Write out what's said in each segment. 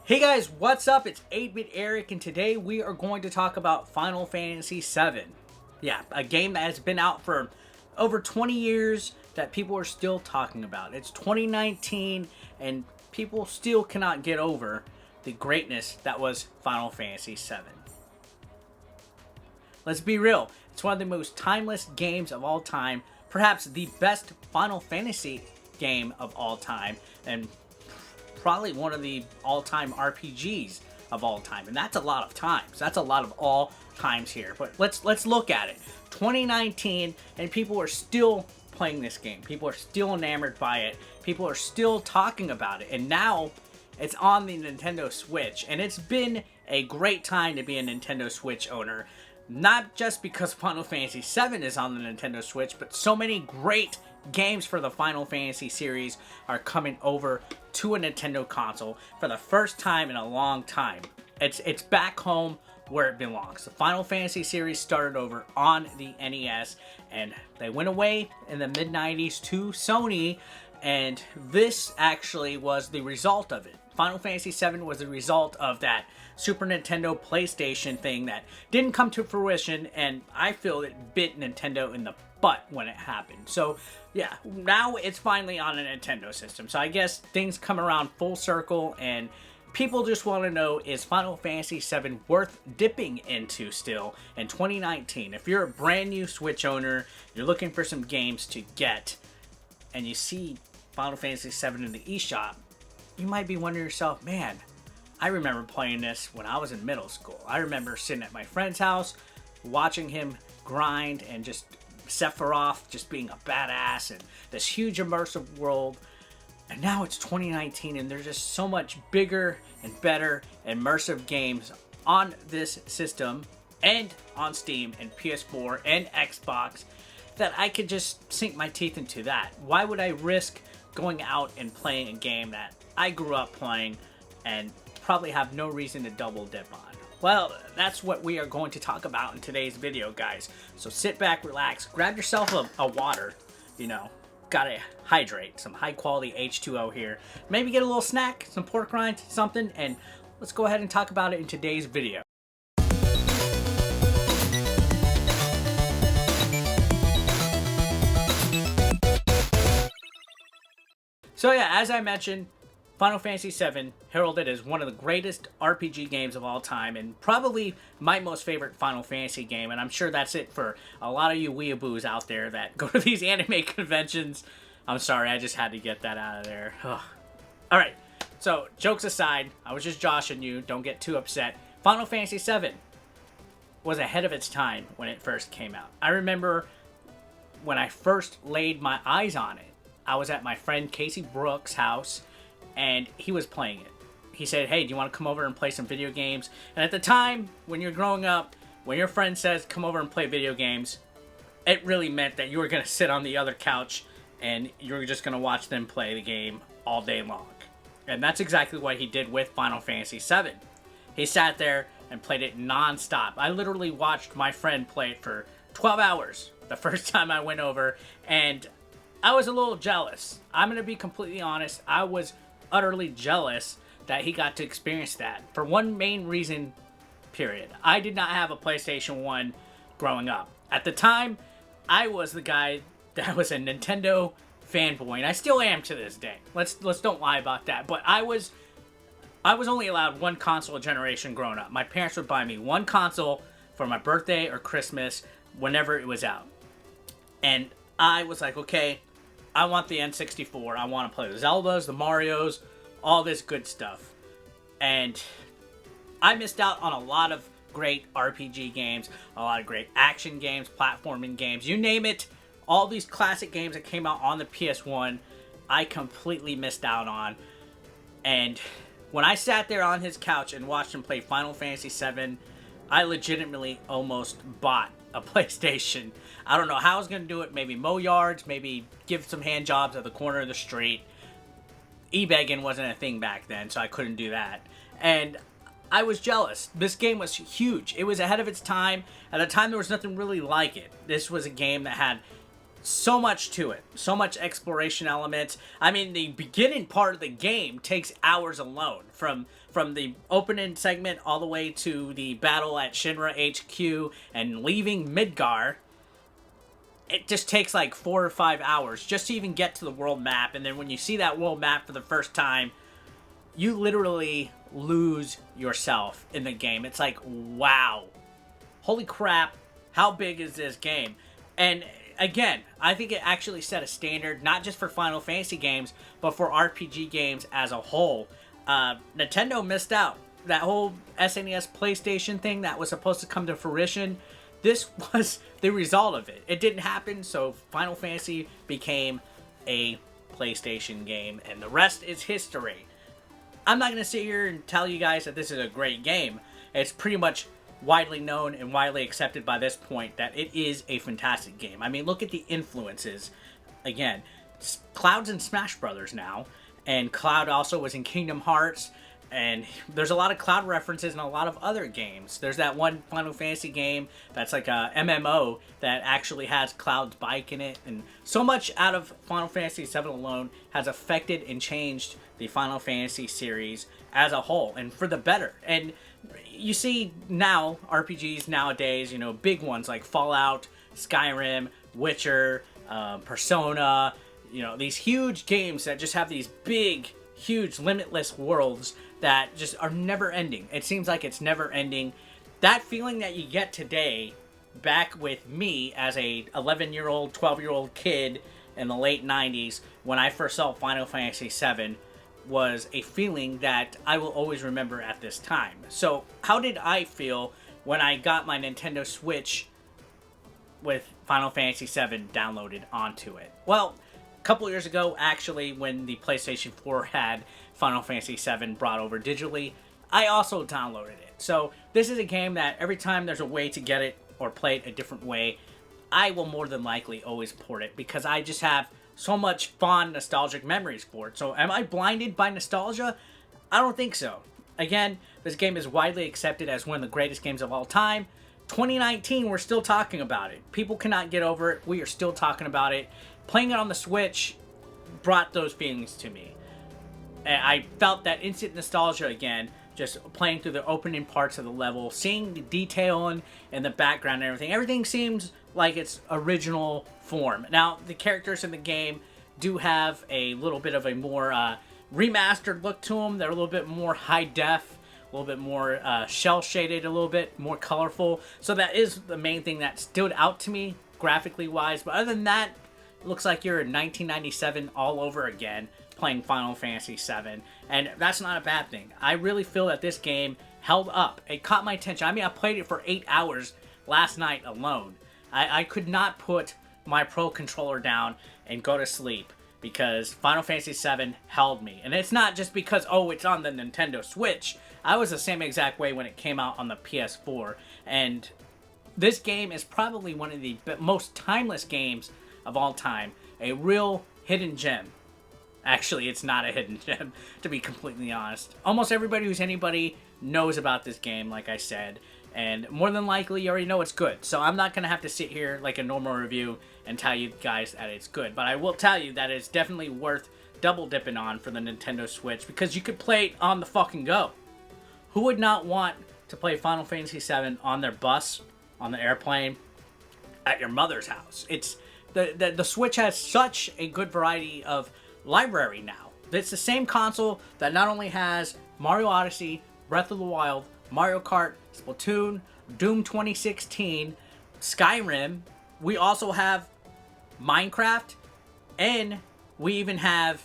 Hey guys, what's up? It's 8-Bit Eric, and today we are going to talk about Final Fantasy VII. Yeah, a game that has been out for over 20 years that people are still talking about. It's 2019, and people still cannot get over the greatness that was Final Fantasy VII. Let's be real, it's one of the most timeless games of all time, perhaps the best Final Fantasy game of all time, and probably one of the all-time RPGs of all time, and that's a lot of times. That's a lot of all times here. But let's look at it. 2019, and people are still playing this game. People are still enamored by it. People are still talking about it, and now it's on the Nintendo Switch, and it's been a great time to be a Nintendo Switch owner. Not just because Final Fantasy VII is on the Nintendo Switch, but so many great games for the Final Fantasy series are coming over to a Nintendo console for the first time in a long time. It's back home where it belongs. The Final Fantasy series started over on the NES, and they went away in the mid-90s to Sony, and this actually was the result of it. Final Fantasy VII was the result of that Super Nintendo PlayStation thing that didn't come to fruition, and I feel it bit Nintendo in the butt when it happened. So yeah, now it's finally on a Nintendo system. So I guess things come around full circle, and people just want to know, is Final Fantasy VII worth dipping into still in 2019? If you're a brand new Switch owner, you're looking for some games to get, and you see Final Fantasy VII in the eShop, you might be wondering yourself, man, I remember playing this when I was in middle school. I remember sitting at my friend's house, watching him grind, and just Sephiroth just being a badass, and this huge immersive world. And now it's 2019, and there's just so much bigger and better immersive games on this system, and on Steam, and PS4, and Xbox, that I could just sink my teeth into that. Why would I risk going out and playing a game that I grew up playing and probably have no reason to double dip on? Well, that's what we are going to talk about in today's video, guys. So sit back, relax, grab yourself a water, gotta hydrate, some high quality H2O here. Maybe get a little snack, some pork rinds, something, and let's go ahead and talk about it in today's video. So yeah, as I mentioned, Final Fantasy VII heralded as one of the greatest RPG games of all time, and probably my most favorite Final Fantasy game, and I'm sure that's it for a lot of you weeaboos out there that go to these anime conventions. I'm sorry, I just had to get that out of there. Alright, so jokes aside, I was just joshing you, don't get too upset. Final Fantasy VII was ahead of its time when it first came out. I remember when I first laid my eyes on it, I was at my friend Casey Brooks' house, and he was playing it. He said, hey, do you want to come over and play some video games? And at the time, when you're growing up, when your friend says, come over and play video games, it really meant that you were going to sit on the other couch, and you were just going to watch them play the game all day long. And that's exactly what he did with Final Fantasy VII. He sat there and played it non-stop. I literally watched my friend play it for 12 hours the first time I went over, and I was a little jealous. I'm going to be completely honest. I was utterly jealous that he got to experience that. For one main reason, period. I did not have a PlayStation 1 growing up. At the time, I was the guy that was a Nintendo fanboy, and I still am to this day. Let's don't lie about that. But I was only allowed one console a generation growing up. My parents would buy me one console for my birthday or Christmas whenever it was out. And I was like, okay, I want the N64. I want to play the Zeldas, the Marios, all this good stuff. And I missed out on a lot of great RPG games, a lot of great action games, platforming games, you name it. All these classic games that came out on the PS1, I completely missed out on. And when I sat there on his couch and watched him play Final Fantasy VII, I legitimately almost bought a PlayStation. I don't know how I was going to do it. Maybe mow yards, maybe give some hand jobs at the corner of the street. E-begging wasn't a thing back then, so I couldn't do that. And I was jealous. This game was huge. It was ahead of its time. At the time, there was nothing really like it. This was a game that had so much to it, so much exploration elements. I mean, the beginning part of the game takes hours alone, from the opening segment all the way to the battle at Shinra HQ and leaving Midgar. It just takes like 4 or 5 hours just to even get to the world map. And then when you see that world map for the first time, you literally lose yourself in the game. It's like, wow, holy crap, how big is this game? And again, I think it actually set a standard, not just for Final Fantasy games, but for RPG games as a whole. Nintendo missed out. That whole SNES PlayStation thing that was supposed to come to fruition, this was the result of it. It didn't happen, so Final Fantasy became a PlayStation game, and the rest is history. I'm not going to sit here and tell you guys that this is a great game. It's pretty much widely known and widely accepted by this point that it is a fantastic game. I mean, look at the influences. Again, Cloud's in Smash Brothers now, and Cloud also was in Kingdom Hearts, and there's a lot of Cloud references in a lot of other games. There's that one Final Fantasy game that's like a MMO that actually has Cloud's bike in it, and so much out of Final Fantasy VII alone has affected and changed the Final Fantasy series as a whole, and for the better. And you see now, RPGs nowadays, you know, big ones like Fallout, Skyrim, Witcher, Persona, you know, these huge games that just have these big, huge, limitless worlds that just are never ending. It seems like it's never ending. That feeling that you get today, back with me as a 11-year-old, 12-year-old kid in the late 90s when I first saw Final Fantasy VII, was a feeling that I will always remember at this time. So how did I feel when I got my Nintendo Switch with Final Fantasy VII downloaded onto it? Well, a couple years ago, actually, when the PlayStation 4 had Final Fantasy VII brought over digitally, I also downloaded it. So this is a game that every time there's a way to get it or play it a different way, I will more than likely always port it, because I just have so much fond, nostalgic memories for it. So am I blinded by nostalgia? I don't think so. Again, this game is widely accepted as one of the greatest games of all time. 2019, we're still talking about it. People cannot get over it. We are still talking about it. Playing it on the Switch brought those feelings to me. And I felt that instant nostalgia again, just playing through the opening parts of the level, seeing the detail in the background and everything. Everything seems like its original form. Now, the characters in the game do have a little bit of a more remastered look to them. They're a little bit more high def, a little bit more shell shaded, a little bit more colorful. So that is the main thing that stood out to me graphically wise. But other than that, it looks like you're in 1997 all over again playing Final Fantasy VII, and that's not a bad thing. I really feel that this game held up. It caught my attention. I mean, I played it for 8 hours last night alone. I could not put my Pro Controller down and go to sleep because Final Fantasy VII held me. And it's not just because, oh, it's on the Nintendo Switch. I was the same exact way when it came out on the PS4. And this game is probably one of the most timeless games of all time. A real hidden gem. Actually, it's not a hidden gem, to be completely honest. Almost everybody who's anybody knows about this game, like I said. And more than likely, you already know it's good. So I'm not going to have to sit here like a normal review and tell you guys that it's good. But I will tell you that it's definitely worth double dipping on for the Nintendo Switch, because you could play it on the fucking go. Who would not want to play Final Fantasy VII on their bus, on the airplane, at your mother's house? It's the Switch has such a good variety of library now. It's the same console that not only has Mario Odyssey, Breath of the Wild, Mario Kart, Splatoon, Doom 2016, Skyrim. We also have Minecraft, and we even have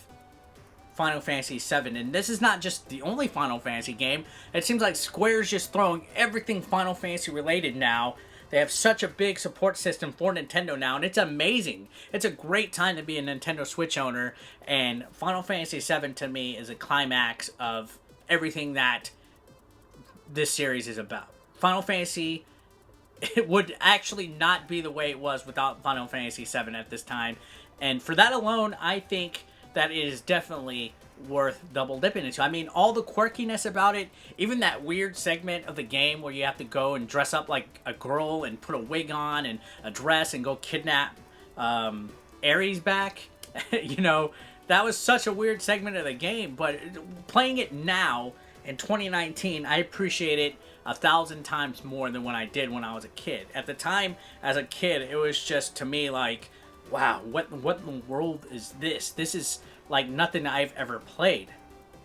Final Fantasy VII. And this is not just the only Final Fantasy game. It seems like Square's just throwing everything Final Fantasy related now. They have such a big support system for Nintendo now, and it's amazing. It's a great time to be a Nintendo Switch owner, and Final Fantasy VII to me is a climax of everything that this series is about. Final Fantasy, it would actually not be the way it was without Final Fantasy VII at this time, and for that alone, I think that it is definitely worth double dipping into. I mean, all the quirkiness about it, even that weird segment of the game where you have to go and dress up like a girl and put a wig on and a dress and go kidnap Ares back. You know, that was such a weird segment of the game, but playing it now in 2019, I appreciate it 1,000 times more than when I did when I was a kid. At the time, as a kid, it was just, to me, like, wow, what in the world is this? This is like nothing I've ever played.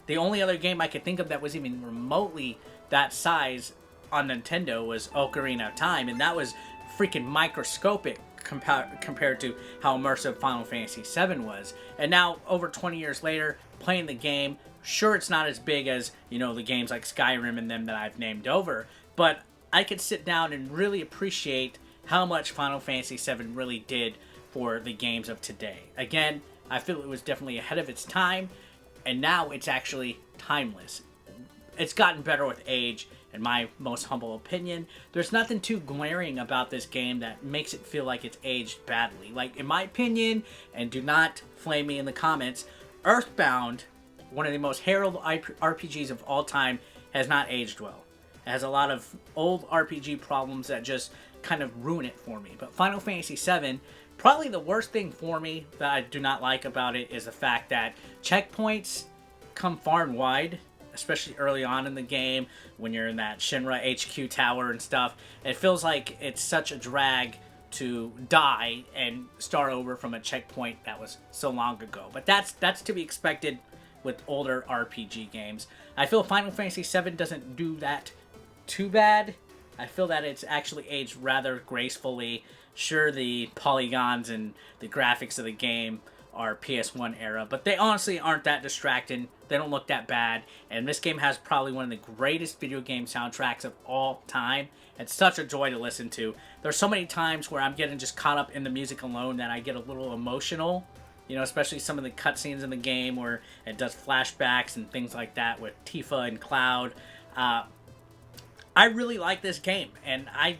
The only other game I could think of that was even remotely that size on Nintendo was Ocarina of Time, and that was freaking microscopic compared to how immersive Final Fantasy VII was. And now, over 20 years later, playing the game, sure, it's not as big as, you know, the games like Skyrim and them that I've named over, but I could sit down and really appreciate how much Final Fantasy VII really did for the games of today. Again, I feel it was definitely ahead of its time, and now it's actually timeless. It's gotten better with age, in my most humble opinion. There's nothing too glaring about this game that makes it feel like it's aged badly. Like, in my opinion, and do not flame me in the comments, Earthbound, one of the most heralded RPGs of all time, has not aged well. It has a lot of old RPG problems that just kind of ruin it for me. But Final Fantasy VII, probably the worst thing for me that I do not like about it is the fact that checkpoints come far and wide, especially early on in the game when you're in that Shinra HQ tower and stuff. It feels like it's such a drag to die and start over from a checkpoint that was so long ago. But that's to be expected with older RPG games. I feel Final Fantasy VII doesn't do that too bad. I feel that it's actually aged rather gracefully. Sure, the polygons and the graphics of the game are PS1 era, but they honestly aren't that distracting. They don't look that bad, and this game has probably one of the greatest video game soundtracks of all time. It's such a joy to listen to. There's so many times where I'm getting just caught up in the music alone that I get a little emotional, you know, especially some of the cutscenes in the game where it does flashbacks and things like that with Tifa and Cloud. I really like this game, and I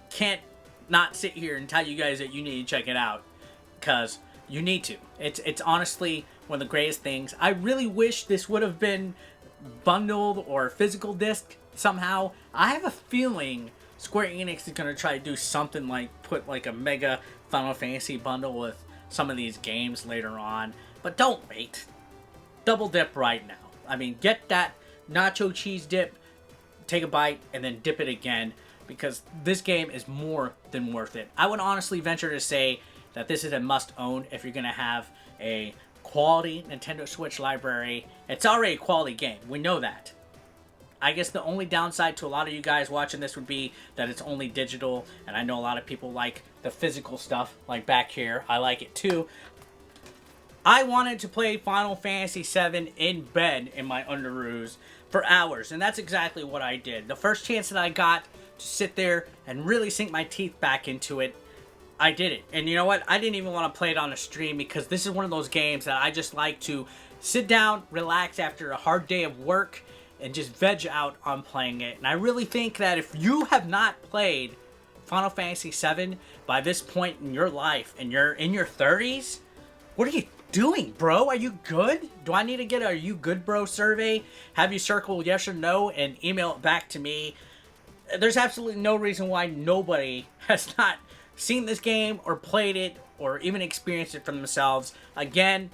can't not sit here and tell you guys that you need to check it out, because you need to. It's honestly one of the greatest things. I really wish this would have been bundled or physical disc somehow. I have a feeling Square Enix is going to try to do something like put like a mega Final Fantasy bundle with some of these games later on. But don't wait. Double dip right now. I mean, get that nacho cheese dip, take a bite, and then dip it again, because this game is more than worth it. I would honestly venture to say that this is a must-own if you're going to have a quality Nintendo Switch library. It's already a quality game. We know that. I guess the only downside to a lot of you guys watching this would be that it's only digital, and I know a lot of people like the physical stuff, like back here. I like it too. I wanted to play Final Fantasy VII in bed in my underoos for hours, and that's exactly what I did. The first chance that I got to sit there and really sink my teeth back into it, I did it. And you know what? I didn't even want to play it on a stream, because this is one of those games that I just like to sit down, relax after a hard day of work, and just veg out on playing it. And I really think that if you have not played Final Fantasy VII by this point in your life, and you're in your 30s, what are you doing, bro? Are you good? Do I need to get a "Are you good, bro" survey? Have you circle yes or no and email it back to me? There's absolutely no reason why nobody has not seen this game or played it or even experienced it for themselves. Again,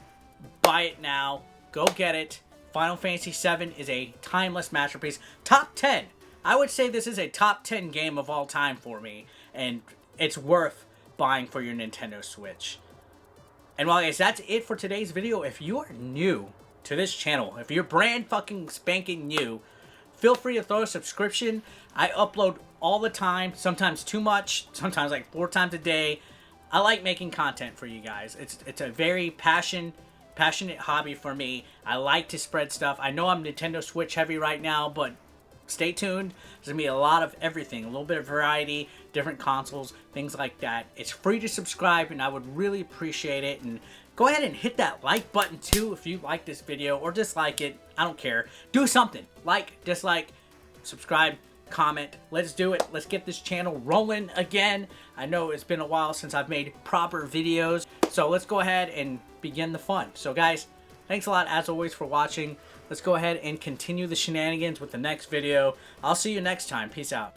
buy it now. Go get it. Final Fantasy VII is a timeless masterpiece. Top 10. I would say this is a top 10 game of all time for me, and it's worth buying for your Nintendo Switch. And well, guys, that's it for today's video. If you are new to this channel, if you're brand fucking spanking new, feel free to throw a subscription. I upload all the time, sometimes too much, sometimes like 4 times a day. I like making content for you guys. It's a very passionate hobby for me. I like to spread stuff. I know I'm Nintendo Switch heavy right now, but stay tuned. There's going to be a lot of everything, a little bit of variety, different consoles, things like that. It's free to subscribe, and I would really appreciate it. And go ahead and hit that like button too if you like this video, or dislike it. I don't care. Do something. Like, dislike, subscribe, comment. Let's do it. Let's get this channel rolling again. I know it's been a while since I've made proper videos, so let's go ahead and begin the fun. So guys, thanks a lot as always for watching. Let's go ahead and continue the shenanigans with the next video. I'll see you next time. Peace out.